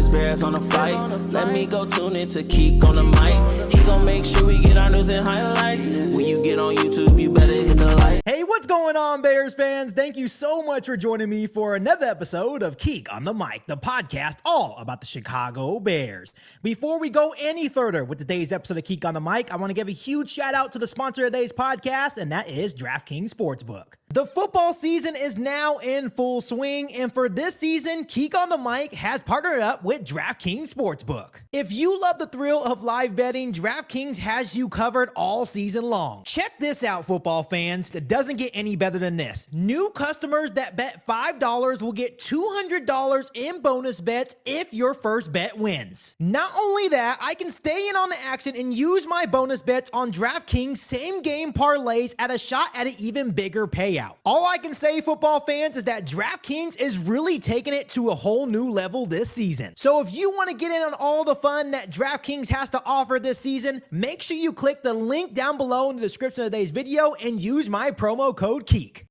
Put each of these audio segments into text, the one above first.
Bears on the fight. Let me go tune in to Keek on the mic. He gon' make sure we get our news and highlights. When you get on YouTube, you better hit the like. Hey, what's going on, Bears fans? Thank you so much for joining me for another episode of Keek on the Mic, the podcast all about the Chicago Bears. Before we go any further with today's episode of Keek on the Mic, I want to give a huge shout out to the sponsor of today's podcast, and that is DraftKings Sportsbook. The football season is now in full swing, and for this season, Keek on the Mic has partnered up with DraftKings Sportsbook. If you love the thrill of live betting, DraftKings has you covered all season long. Check this out, football fans. It doesn't get any better than this. New customers that bet $5 will get $200 in bonus bets if your first bet wins. Not only that, I can stay in on the action and use my bonus bets on DraftKings same game parlays at a shot at an even bigger payout. All I can say, football fans, is that DraftKings is really taking it to a whole new level this season. So if you want to get in on all the fun that DraftKings has to offer this season, make sure you click the link down below in the description of today's video and use my promo code KEEK.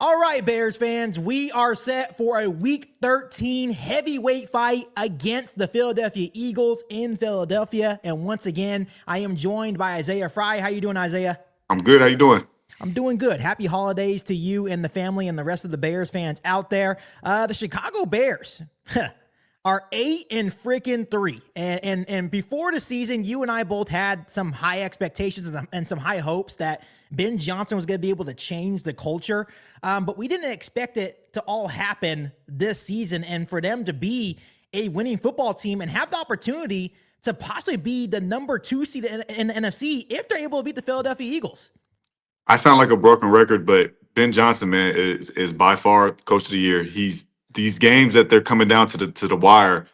All right, Bears fans, we are set for a Week 13 heavyweight fight against the Philadelphia Eagles in Philadelphia. And once again, I am joined by Isaiah Fry. How you doing, Isaiah? I'm good. How you doing? I'm doing good. Happy holidays to you and the family and the rest of the Bears fans out there. The Chicago Bears are 8-3. And before the season, you and I both had some high expectations and some high hopes that Ben Johnson was going to be able to change the culture. But we didn't expect it to all happen this season and for them to be a winning football team and have the opportunity to possibly be the number 2 seed in the NFC if they're able to beat the Philadelphia Eagles. I sound like a broken record, but Ben Johnson, man, is by far coach of the year. These games that they're coming down to the wire,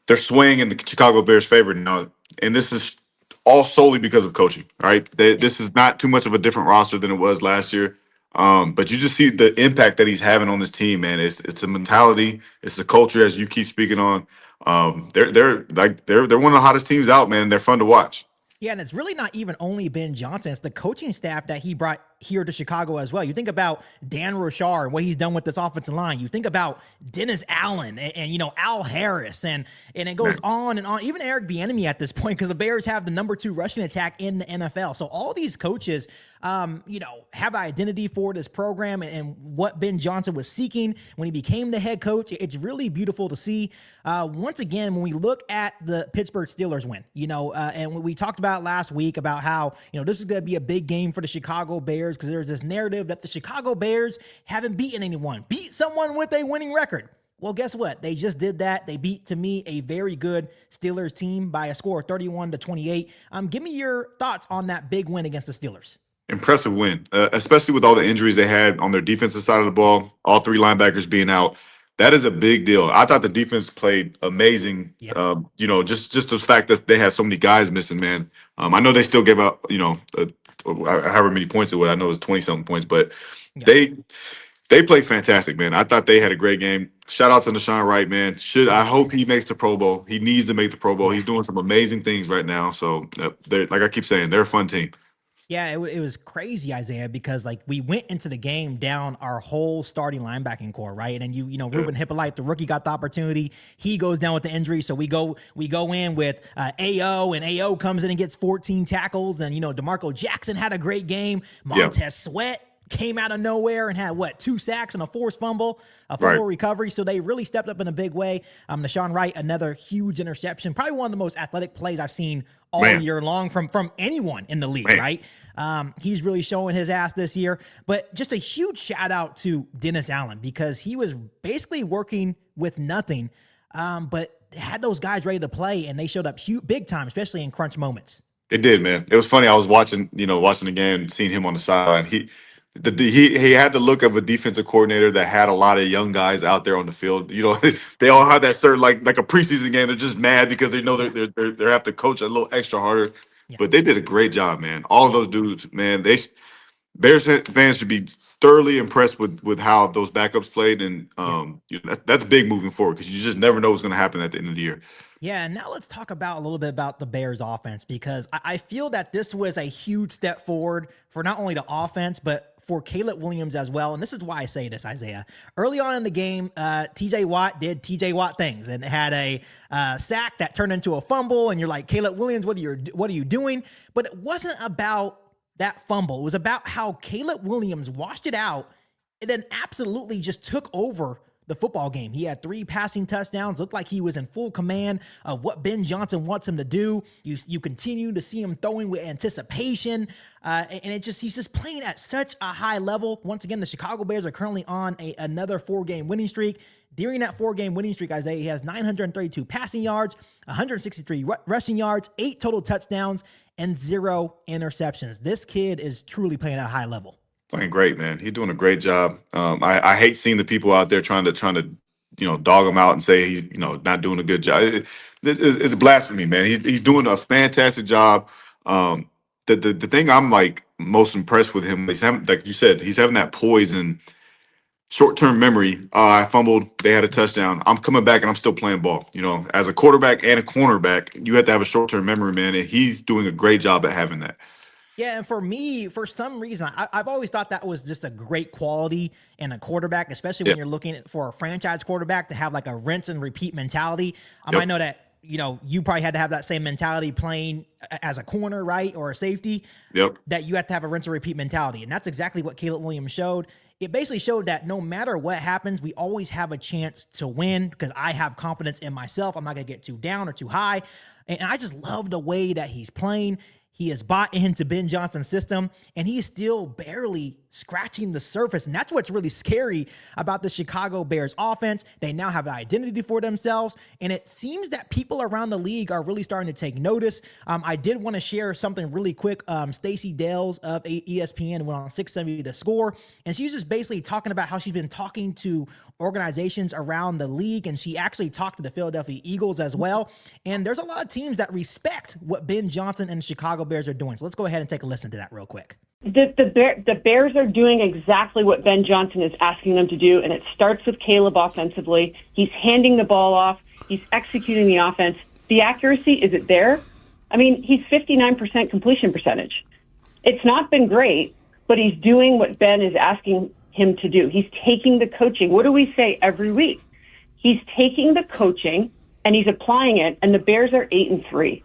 they're swaying in the Chicago Bears' favor now, and this is all solely because of coaching. Right? This is not too much of a different roster than it was last year. But you just see the impact that he's having on this team, man. It's the mentality, it's the culture, as you keep speaking on. They're one of the hottest teams out, man. They're fun to watch. Yeah, and it's really not even only Ben Johnson. It's the coaching staff that he brought here to Chicago as well. You think about Dan Rochar and what he's done with this offensive line. You think about Dennis Allen and Al Harris, and it goes on and on. Even Eric Bieniemy at this point, because the Bears have the number 2 rushing attack in the NFL. So all these coaches, have an identity for this program and what Ben Johnson was seeking when he became the head coach. It's really beautiful to see. Once again, when we look at the Pittsburgh Steelers win, and we talked about last week about how, this is going to be a big game for the Chicago Bears because there's this narrative that the Chicago Bears haven't beaten anyone, beat someone with a winning record. Well, guess what? They just did that. They beat, to me, a very good Steelers team by a score of 31-28. Give me your thoughts on that big win against the Steelers. Impressive win, especially with all the injuries they had on their defensive side of the ball, all 3 linebackers being out. That is a big deal. I thought the defense played amazing. Yeah. Just the fact that they had so many guys missing, man. I know they still gave out, however many points it was. I know it was 20-something points, but yeah. They played fantastic, man. I thought they had a great game. Shout out to Deshaun Wright, man. I hope he makes the Pro Bowl. He needs to make the Pro Bowl. He's doing some amazing things right now. So, like I keep saying, they're a fun team. Yeah, it was crazy, Isaiah, because we went into the game down our whole starting linebacking core, right? And Ruben Hippolyte, the rookie, got the opportunity. He goes down with the injury, so we go in with AO, and AO comes in and gets 14 tackles. And DeMarco Jackson had a great game. Montez Sweat came out of nowhere and had 2 sacks and a forced fumble, recovery. So they really stepped up in a big way. Deshaun Wright, another huge interception, probably one of the most athletic plays I've seen all year long from anyone in the league, right? He's really showing his ass this year. But just a huge shout out to Dennis Allen, because he was basically working with nothing, but had those guys ready to play, and they showed up big time, especially in crunch moments. It did, man. It was funny. I was watching the game, seeing him on the sideline. He had the look of a defensive coordinator that had a lot of young guys out there on the field. They all have that certain like a preseason game. They're just mad because they know they have to coach a little extra harder. Yeah. But they did a great job, man. All of those dudes, man. Bears fans should be thoroughly impressed with how those backups played, and that's big moving forward, because you just never know what's going to happen at the end of the year. Yeah, and now let's talk about a little bit about the Bears offense, because I feel that this was a huge step forward for not only the offense, but for Caleb Williams as well. And this is why I say this, Isaiah. Early on in the game, TJ Watt did TJ Watt things and had a sack that turned into a fumble. And you're like, Caleb Williams, what are you doing? But it wasn't about that fumble. It was about how Caleb Williams washed it out and then absolutely just took over the football game. He had 3 passing touchdowns, looked like he was in full command of what Ben Johnson wants him to do. You continue to see him throwing with anticipation, and he's just playing at such a high level. Once again, the Chicago Bears are currently on another 4-game winning streak. During that 4-game winning streak, Isaiah, he has 932 passing yards, 163 rushing yards, 8 total touchdowns, and 0 interceptions. This kid is truly playing at a high level. Playing great, man. He's doing a great job. I hate seeing the people out there trying to dog him out and say he's not doing a good job. It's blasphemy, man. He's doing a fantastic job. The thing I'm like most impressed with him is having, like you said, he's having that poise and short-term memory. I fumbled. They had a touchdown. I'm coming back and I'm still playing ball. As a quarterback and a cornerback, you have to have a short-term memory, man. And he's doing a great job at having that. Yeah, and for me, for some reason, I've always thought that was just a great quality in a quarterback, especially when you're looking for a franchise quarterback to have like a rinse and repeat mentality. I know that, you probably had to have that same mentality playing as a corner, right, or a safety. Yep. That you have to have a rinse and repeat mentality, and that's exactly what Caleb Williams showed. It basically showed that no matter what happens, we always have a chance to win because I have confidence in myself. I'm not going to get too down or too high, and I just love the way that he's playing. He has bought into Ben Johnson's system, and he's still barely scratching the surface. And that's what's really scary about the Chicago Bears offense. They now have an identity for themselves, and it seems that people around the league are really starting to take notice. I did want to share something really quick. Stacey Dales of ESPN went on 670 to score, and she's just basically talking about how she's been talking to organizations around the league, and she actually talked to the Philadelphia Eagles as well. And there's a lot of teams that respect what Ben Johnson and the Chicago Bears are doing. So let's go ahead and take a listen to that real quick. The Bears are doing exactly what Ben Johnson is asking them to do, and it starts with Caleb offensively. He's handing the ball off. He's executing the offense. The accuracy, is it there? I mean, he's 59% completion percentage. It's not been great, but he's doing what Ben is asking him to do. He's taking the coaching. What do we say every week? He's taking the coaching and he's applying it, and the Bears are 8-3.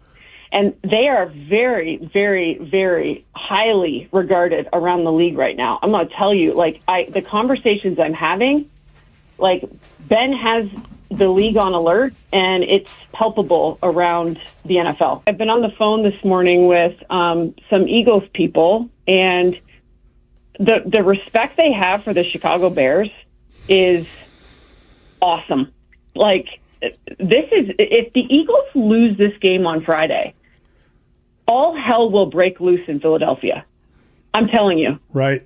And they are very, very, very highly regarded around the league right now. I'm going to tell you, the conversations I'm having, Ben has the league on alert, and it's palpable around the NFL. I've been on the phone this morning with some Eagles people, and the respect they have for the Chicago Bears is awesome. If the Eagles lose this game on Friday, all hell will break loose in Philadelphia. I'm telling you. Right.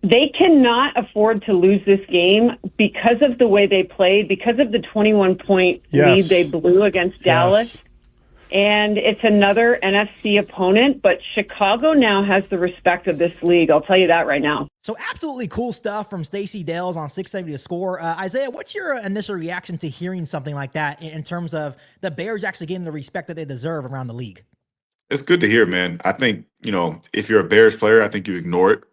They cannot afford to lose this game because of the way they played, because of the 21-point lead they blew against Dallas. And it's another NFC opponent, but Chicago now has the respect of this league. I'll tell you that right now. So absolutely cool stuff from Stacey Dales on 670 to score. Isaiah, what's your initial reaction to hearing something like that in terms of the Bears actually getting the respect that they deserve around the league? It's good to hear, man. I think, if you're a Bears player, I think you ignore it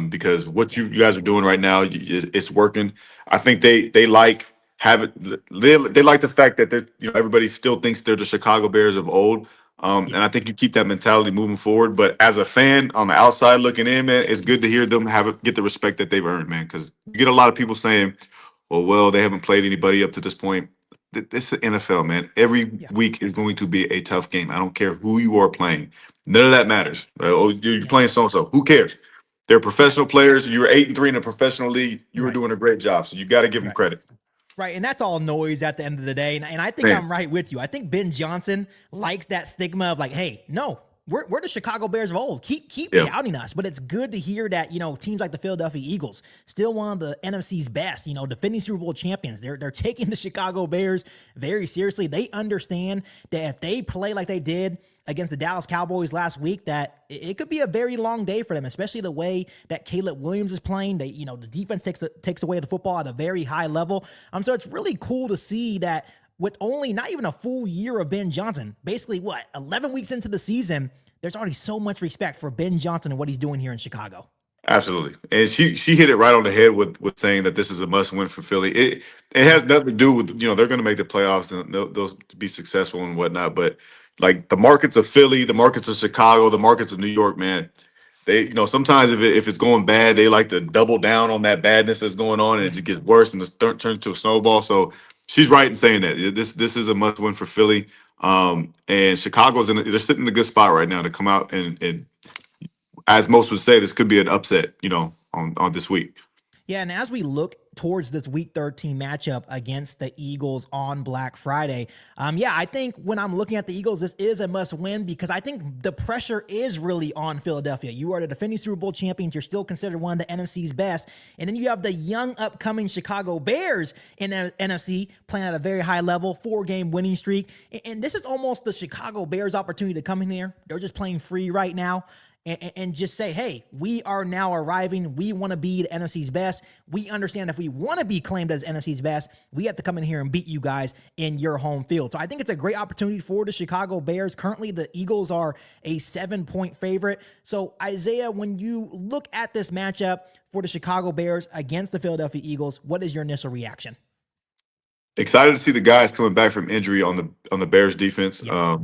because what you guys are doing right now, it's working. I think they like they like the fact that they're, everybody still thinks they're the Chicago Bears of old. And I think you keep that mentality moving forward. But as a fan on the outside looking in, man, it's good to hear them get the respect that they've earned, man, because you get a lot of people saying, well, they haven't played anybody up to this point. This is NFL, man. Every week is going to be a tough game. I don't care who you are playing. None of that matters. You're playing so-and-so. Who cares? They're professional players. You're 8-3 in a professional league. You were doing a great job. So you got to give them credit. Right, and that's all noise at the end of the day. And I think I'm right with you. I think Ben Johnson likes that stigma of hey, no, we're the Chicago Bears of old. Keep doubting us. But it's good to hear that, teams like the Philadelphia Eagles, still one of the NFC's best, defending Super Bowl champions. They're taking the Chicago Bears very seriously. They understand that if they play like they did against the Dallas Cowboys last week, that it could be a very long day for them, especially the way that Caleb Williams is playing. The defense takes away the football at a very high level. So it's really cool to see that with only not even a full year of Ben Johnson, basically 11 weeks into the season, there's already so much respect for Ben Johnson and what he's doing here in Chicago. Absolutely, and she hit it right on the head with saying that this is a must win for Philly. It has nothing to do with they're going to make the playoffs and they'll be successful and whatnot. But like the markets of Philly, the markets of Chicago, the markets of New York, man, they sometimes if it's going bad, they like to double down on that badness that's going on, and it Yeah. just gets worse and it turns into a snowball. So she's right in saying that this is a must win for Philly. And Chicago's they're sitting in a good spot right now to come out and as most would say, this could be an upset, on this week. Yeah, and as we look towards this Week 13 matchup against the Eagles on Black Friday, yeah, I think when I'm looking at the Eagles, this is a must-win because I think the pressure is really on Philadelphia. You are the defending Super Bowl champions. You're still considered one of the NFC's best. And then you have the young, upcoming Chicago Bears in the NFC playing at a very high level, 4-game winning streak. And this is almost the Chicago Bears' opportunity to come in here. They're just playing free right now. And just say, hey, we are now arriving. We want to be the NFC's best. We understand if we want to be claimed as NFC's best, we have to come in here and beat you guys in your home field. So I think it's a great opportunity for the Chicago Bears. Currently, the Eagles are a 7-point favorite. So Isaiah, when you look at this matchup for the Chicago Bears against the Philadelphia Eagles, what is your initial reaction? Excited to see the guys coming back from injury on the Bears defense. Yeah.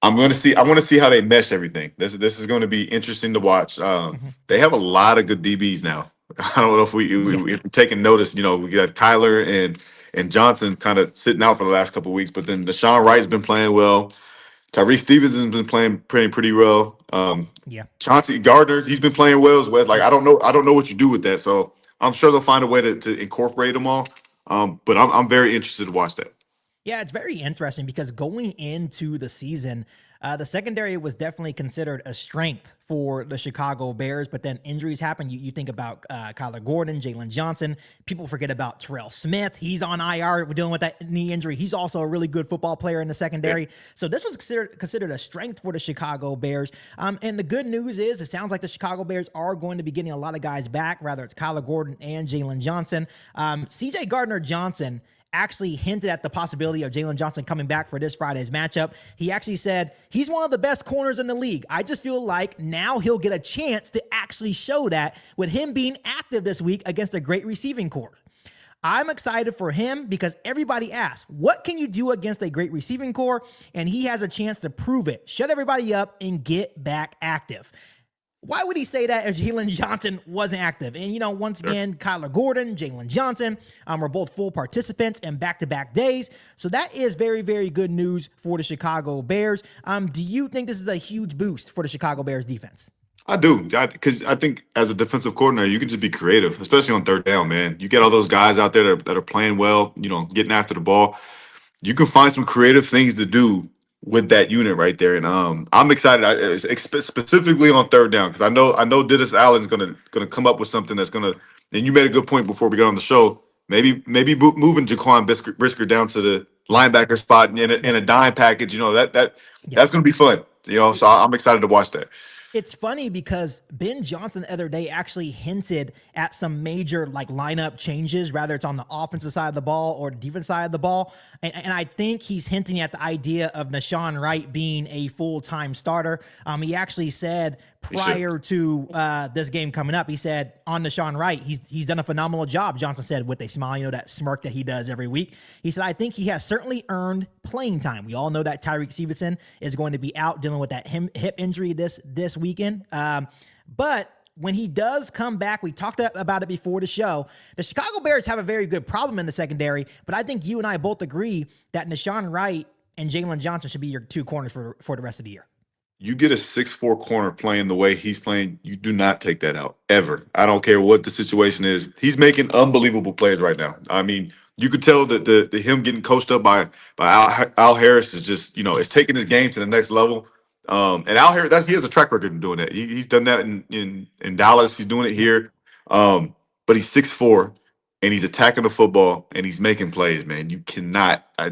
I want to see how they mesh everything. This is going to be interesting to watch. Mhm. They have a lot of good DBs now. I don't know if Yeah. if we're taking notice. We got Kyler and Johnson kind of sitting out for the last couple of weeks, but then Deshaun Wright's been playing well. Tyrese Stevenson's been playing pretty well. Yeah. Chauncey Gardner, he's been playing well as well. Like I don't know what you do with that. So I'm sure they'll find a way to incorporate them all. But I'm very interested to watch that. Yeah, it's very interesting because going into the season, the secondary was definitely considered a strength for the Chicago Bears, but then injuries happen. You think about Kyler Gordon, Jalen Johnson. People forget about Terrell Smith. He's on IR dealing with that knee injury. He's also a really good football player in the secondary. Yeah. So this was considered a strength for the Chicago Bears. And the good news is it sounds like the Chicago Bears are going to be getting a lot of guys back, rather it's Kyler Gordon and Jalen Johnson. CJ Gardner-Johnson actually hinted at the possibility of Jalen Johnson coming back for this Friday's matchup. He actually said, he's one of the best corners in the league. I just feel like now he'll get a chance to actually show that with him being active this week against a great receiving corps. I'm excited for him because everybody asks, what can you do against a great receiving corps? And he has a chance to prove it, shut everybody up, and get back active. Why would he say that if Jalen Johnson wasn't active? And, once again, Kyler Gordon, Jalen Johnson were both full participants in back-to-back days. So that is very, very good news for the Chicago Bears. Do you think this is a huge boost for the Chicago Bears defense? I do, because I think as a defensive coordinator, you can just be creative, especially on third down, man. You get all those guys out there that are playing well, getting after the ball. You can find some creative things to do with that unit right there, and I'm excited. Specifically on third down because I know Dennis Allen's gonna come up with something that's gonna. And you made a good point before we got on the show. Maybe moving Jaquan Brisker down to the linebacker spot in a dime package. That's gonna be fun. So I'm excited to watch that. It's funny because Ben Johnson the other day actually hinted at some major lineup changes, whether it's on the offensive side of the ball or the defense side of the ball. And I think he's hinting at the idea of Deshaun Wright being a full-time starter. He actually said prior to this game coming up, he said on Deshaun Wright, he's done a phenomenal job, Johnson said with a smile, that smirk that he does every week. He said, I think he has certainly earned playing time. We all know that Tyreek Stevenson is going to be out dealing with that hip injury this weekend. But when he does come back, we talked about it before the show, the Chicago Bears have a very good problem in the secondary, but I think you and I both agree that Deshaun Wright and Jalen Johnson should be your two corners for the rest of the year. You get a 6'4" corner playing the way he's playing, you do not take that out ever. I don't care what the situation is. He's making unbelievable plays right now. I mean, you could tell that the him getting coached up by Al Harris is just it's taking his game to the next level. And Al Harris, he has a track record of doing that. He's done that in Dallas. He's doing it here. But he's 6'4" and he's attacking the football and he's making plays. Man, you cannot. I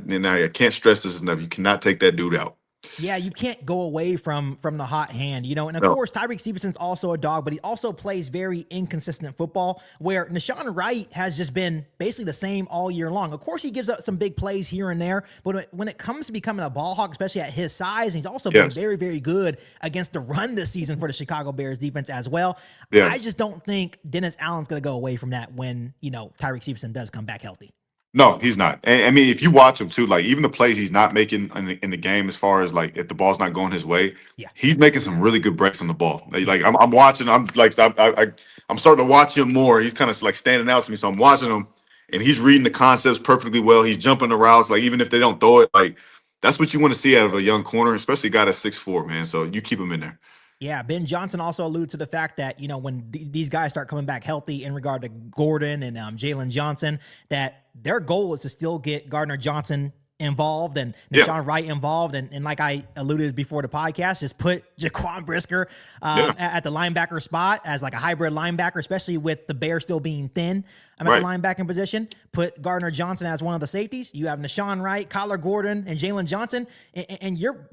can't stress this enough. You cannot take that dude out. Yeah, you can't go away from the hot hand, and of No. course Tyreek Stevenson's also a dog, but he also plays very inconsistent football where Nashawn Wright has just been basically the same all year long. Of course, he gives up some big plays here and there, but when it comes to becoming a ball hawk, especially at his size, he's also been Yes. very, very good against the run this season for the Chicago Bears defense as well. Yes. I just don't think Dennis Allen's going to go away from that when, Tyreek Stevenson does come back healthy. No, he's not. And I mean, if you watch him too, like even the plays he's not making in the game, as far as like if the ball's not going his way, Yeah. he's making some really good breaks on the ball. Like I'm watching, I'm starting to watch him more. He's kind of like standing out to me, so I'm watching him, and he's reading the concepts perfectly well. He's jumping the routes, like even if they don't throw it, like that's what you want to see out of a young corner, especially a guy that's 6'4", man. So you keep him in there. Yeah, Ben Johnson also alluded to the fact that, when these guys start coming back healthy in regard to Gordon and Jalen Johnson, that their goal is to still get Gardner Johnson involved and Nashawn Wright involved. And like I alluded before the podcast, just put Jaquan Brisker at the linebacker spot as like a hybrid linebacker, especially with the Bears still being thin at the linebacking position. Put Gardner Johnson as one of the safeties. You have Nashawn Wright, Kyler Gordon, and Jalen Johnson. And you're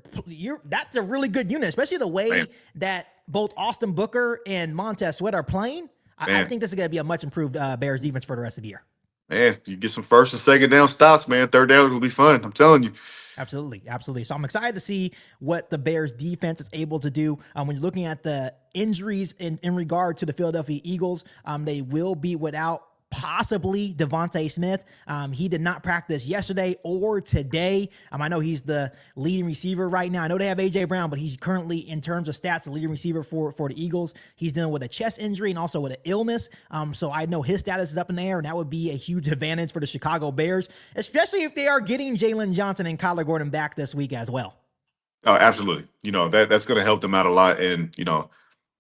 that's a really good unit, especially the way that both Austin Booker and Montez Sweat are playing. I think this is going to be a much improved Bears defense for the rest of the year. Man, you get some first and second down stops, man. Third down will be fun. I'm telling you. Absolutely. So I'm excited to see what the Bears defense is able to do. When you're looking at the injuries in regard to the Philadelphia Eagles, they will be without possibly Devontae Smith. He did not practice yesterday or today. I know he's the leading receiver right now. I know they have A.J. Brown, but he's currently, in terms of stats, the leading receiver for the Eagles. He's dealing with a chest injury and also with an illness. So I know his status is up in the air, and that would be a huge advantage for the Chicago Bears, especially if they are getting Jalen Johnson and Kyler Gordon back this week as well. Oh, absolutely. That's going to help them out a lot. And,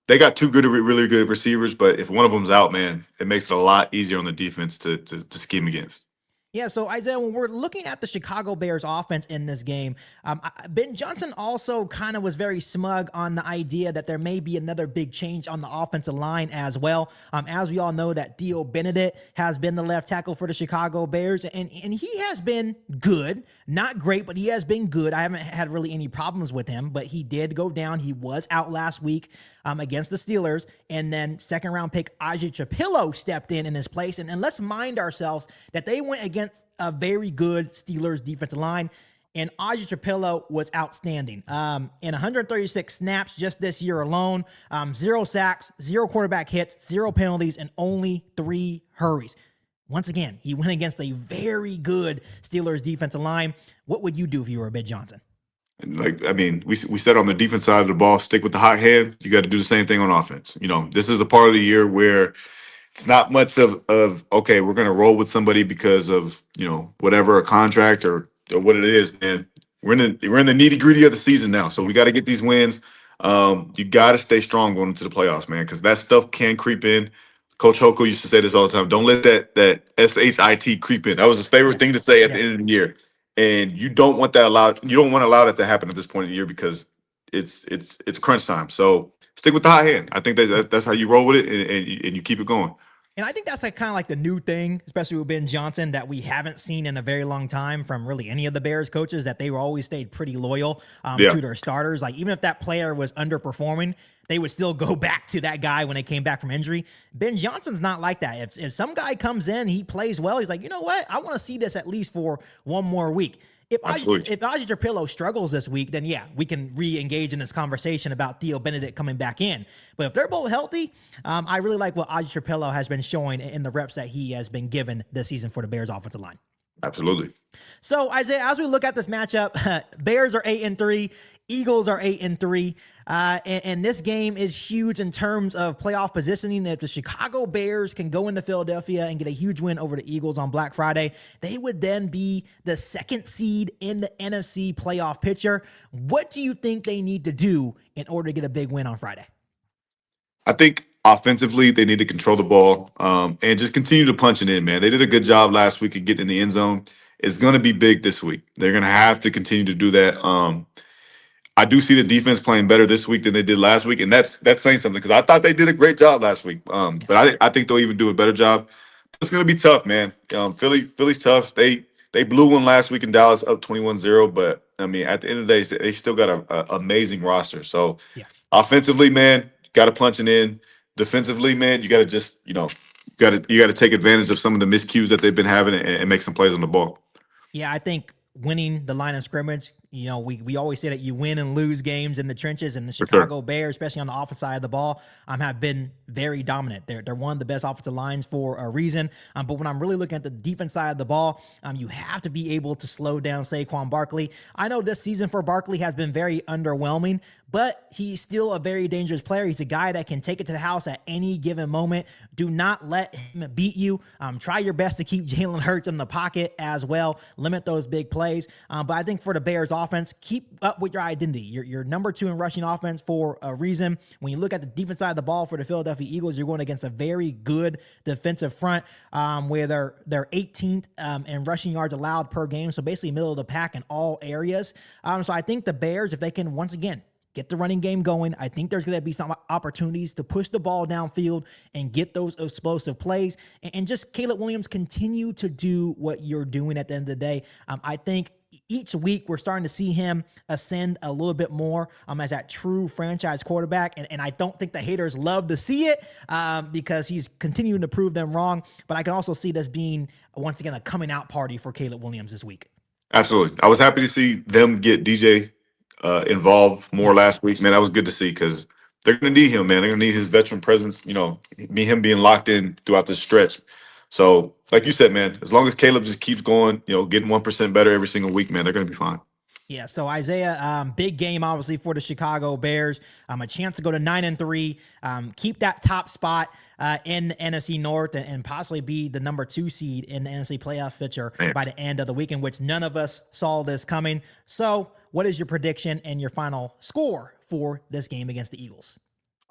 they got two really good receivers, but if one of them's out, man, it makes it a lot easier on the defense to scheme against. Yeah, so Isaiah, when we're looking at the Chicago Bears offense in this game, Ben Johnson also kind of was very smug on the idea that there may be another big change on the offensive line as well. As we all know, that Theo Benedict has been the left tackle for the Chicago Bears, and he has been good. Not great, but he has been good. I haven't had really any problems with him, but he did go down. He was out last week against the Steelers, and then second-round pick Aji Chapillo stepped in his place. And let's mind ourselves that they went against a very good Steelers defensive line, and Aji Chapillo was outstanding. In 136 snaps just this year alone, 0 sacks, 0 quarterback hits, 0 penalties, and only 3 hurries. Once again, he went against a very good Steelers defensive line. What would you do if you were Ben Johnson? Like, I mean, we said on the defense side of the ball, stick with the hot hand. You got to do the same thing on offense. This is the part of the year where it's not much of okay, we're going to roll with somebody because of, whatever, a contract or what it is, man. We're in the nitty gritty of the season now. So we got to get these wins. You got to stay strong going into the playoffs, man, because that stuff can creep in. Coach Hoko used to say this all the time. Don't let that SHIT creep in. That was his favorite thing to say at the end of the year. And you don't want that allowed. You don't want to allow that to happen at this point in the year because it's crunch time. So stick with the hot hand. I think that's how you roll with it, and you keep it going. And I think that's kind of like the new thing, especially with Ben Johnson, that we haven't seen in a very long time from really any of the Bears coaches, that they were always stayed pretty loyal to their starters. Like, even if that player was underperforming, they would still go back to that guy when they came back from injury. Ben Johnson's not like that. If some guy comes in, he plays well, he's like, you know what? I want to see this at least for one more week. If Aji Chapillo struggles this week, then yeah, we can re-engage in this conversation about Theo Benedict coming back in. But if they're both healthy, I really like what Aji Chapillo has been showing in the reps that he has been given this season for the Bears offensive line. Absolutely. So Isaiah, as we look at this matchup, Bears are 8-3, Eagles are 8-3, and this game is huge in terms of playoff positioning. If the Chicago Bears can go into Philadelphia and get a huge win over the Eagles on Black Friday, they would then be the second seed in the NFC playoff picture. What do you think they need to do in order to get a big win on Friday? I think offensively, they need to control the ball and just continue to punch it in, man. They did a good job last week of getting in the end zone. It's going to be big this week. They're going to have to continue to do that. I do see the defense playing better this week than they did last week, and that's saying something because I thought they did a great job last week. But I think they'll even do a better job. It's going to be tough, man. Philly's tough. They blew one last week in Dallas up 21-0, but I mean, at the end of the day, they still got a amazing roster. So Yeah. offensively, man, got to punch it in. Defensively, man, you got to just, you got to take advantage of some of the miscues that they've been having and make some plays on the ball. Yeah, I think winning the line of scrimmage, we always say that you win and lose games in the trenches, and the Chicago Bears, especially on the offensive side of the ball, have been very dominant. They're one of the best offensive lines for a reason. But when I'm really looking at the defense side of the ball, you have to be able to slow down Saquon Barkley. I know this season for Barkley has been very underwhelming, but he's still a very dangerous player. He's a guy that can take it to the house at any given moment. Do not let him beat you. Try your best to keep Jalen Hurts in the pocket as well. Limit those big plays. But I think for the Bears offense, keep up with your identity. You're number 2 in rushing offense for a reason. When you look at the defense side of the ball for the Philadelphia Eagles, you're going against a very good defensive front where they're 18th in rushing yards allowed per game. So basically middle of the pack in all areas. So I think the Bears, if they can once again get the running game going, I think there's going to be some opportunities to push the ball downfield and get those explosive plays. And just Caleb Williams continue to do what you're doing at the end of the day. I think each week we're starting to see him ascend a little bit more as that true franchise quarterback. And I don't think the haters love to see it because he's continuing to prove them wrong. But I can also see this being, once again, a coming out party for Caleb Williams this week. Absolutely. I was happy to see them get DJ involved more last week, man. That was good to see because they're going to need him, man. They're going to need his veteran presence, him being locked in throughout the stretch. So, like you said, man, as long as Caleb just keeps going, getting 1% better every single week, man, they're going to be fine. Yeah, so Isaiah, big game obviously for the Chicago Bears. A chance to go to 9-3, keep that top spot in the NFC North and possibly be the number 2 seed in the NFC playoff picture by the end of the weekend, which none of us saw this coming. So what is your prediction and your final score for this game against the Eagles?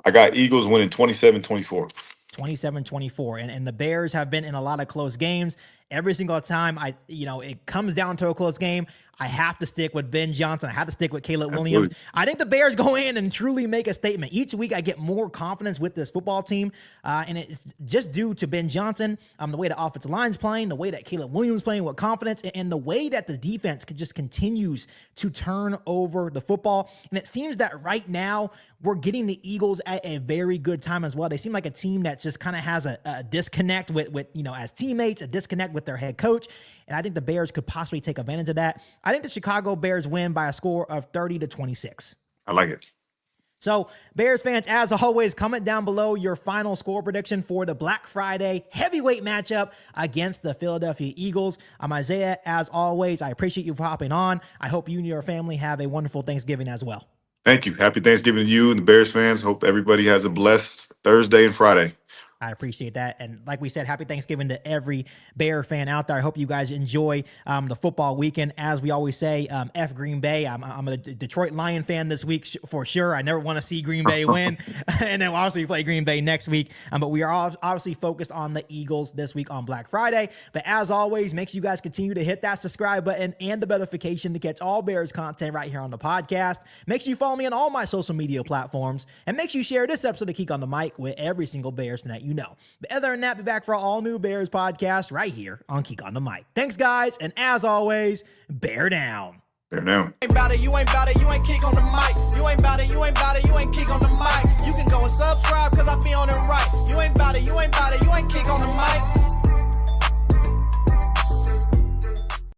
I got Eagles winning 27-24. 27-24. And the Bears have been in a lot of close games. Every single time it comes down to a close game, I have to stick with Ben Johnson. I have to stick with Caleb Williams. I think the Bears go in and truly make a statement. Each week I get more confidence with this football team, and it's just due to Ben Johnson, the way the offensive line's playing, the way that Caleb Williams playing with confidence, and the way that the defense just continues to turn over the football. And it seems that right now we're getting the Eagles at a very good time as well. They seem like a team that just kind of has a disconnect with as teammates, a disconnect with their head coach. And I think the Bears could possibly take advantage of that. I think the Chicago Bears win by a score of 30-26. I like it. So, Bears fans, as always, comment down below your final score prediction for the Black Friday heavyweight matchup against the Philadelphia Eagles. I'm Isaiah. As always, I appreciate you for hopping on. I hope you and your family have a wonderful Thanksgiving as well. Thank you. Happy Thanksgiving to you and the Bears fans. Hope everybody has a blessed Thursday and Friday. I appreciate that. And like we said, happy Thanksgiving to every Bear fan out there. I hope you guys enjoy the football weekend. As we always say, F Green Bay. I'm a Detroit Lion fan this week for sure. I never want to see Green Bay win. And then obviously we play Green Bay next week. But we are obviously focused on the Eagles this week on Black Friday. But as always, make sure you guys continue to hit that subscribe button and the notification to catch all Bears content right here on the podcast. Make sure you follow me on all my social media platforms. And make sure you share this episode of Geek on the Mic with every single Bears fan that you know. But other than that, be back for all new Bears podcast right here on Geek on the Mic. Thanks, guys, and as always, bear down. Bear down. You ain't bout it, you ain't bout it, you ain't Geek on the Mic. You ain't bout it, you ain't bout it, you ain't Geek on the